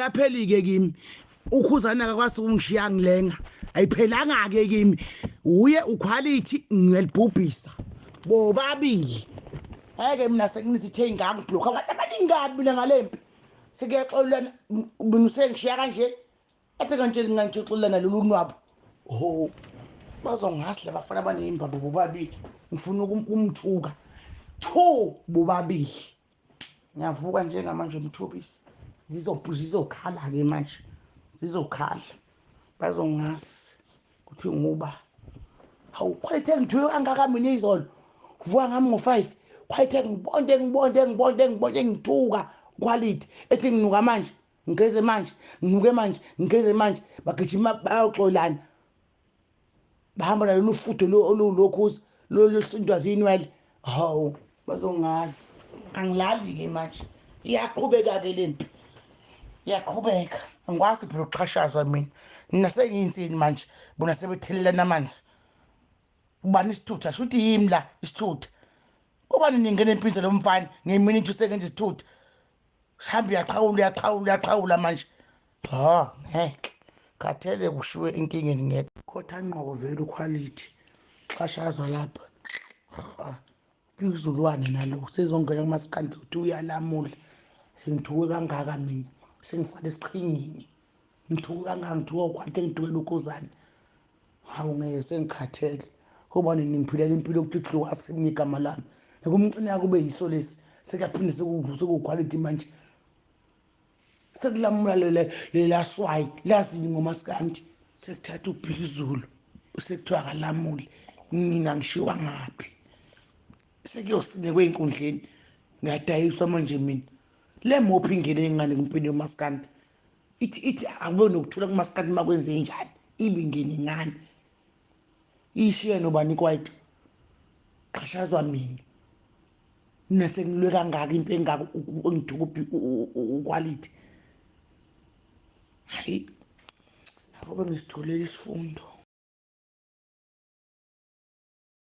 ayapheli ke kimi ukhuzana akakwazi ungishiya ngilenga ayiphelanga ke kimi uye uquality ngiyalibhubhisa bobabili ake mina sekunizithe ingangibhlokha abantu abaningabi mina ngalempi sikuyaxolana mina usengishiya kanje athe kanje ngangixolelana lolu nwabo ho bazongasile bafana abanezimbabo bobabili ngifuna ukumthuka tho bobabili ngiyavuka njengamanje umthobisi zizokhala ke manje zizokhala bazongasi kuthi nguba hawu quality ngithiwe kangaka mina izolo vuka ngami ngo5 quality ngibonde ngithuka quality ethi nginuka manje ngigeze manje nginuke manje ngigeze manje bagijima bayoxolana bahamba nalolu futho olulokhuza lolusindwazi inwele hawu bazongazi angilali ke manje iyaqhubeka ke lempi iyaqhubeka angikwazi phela ukuxhashazwa mina sengiyinsini manje bona sebethelelana amanzi ubani isithutha shuthi yimi la isithutha ubani ningene empinzo lomfana ngeminute usekenza isithutha sihambe uyaqhawula manje ha ngeke khathele kushiwe inkingeni ngeke khotha ngqoko vele uquality xhashazwa lapha izulwane nalo sezongena kumasikandi uthi uyalamula sengithuke kangaka mina sengisale isiqhinyini ngithuke kangaka ngithuke uquality ngidukela ukhuzani hawu ngeke sengikhathele kubani ningiphilela impilo ukuthi hluka asimnike igama lami nekumcina kube yiso lesi sekuyaphinde sekuquality manje sekulamula lelaswayi lazini ngomasikandi sekuthatha ubhikizulu sekuthiwa akalamule mina ngishiwa ngaphi sekuyosine kweinkundleni ngiyadayiswa manje mina le mophi ingene engane kumpini yomasikandi ithi akube nokuthula kumasikandi makwenze njani ibe ingene ngani ishiye nobani kwaito xhashazwa mina sengilwe kangaka impi engaka ngithuka uquality hayi akube ngisitholela isifundo.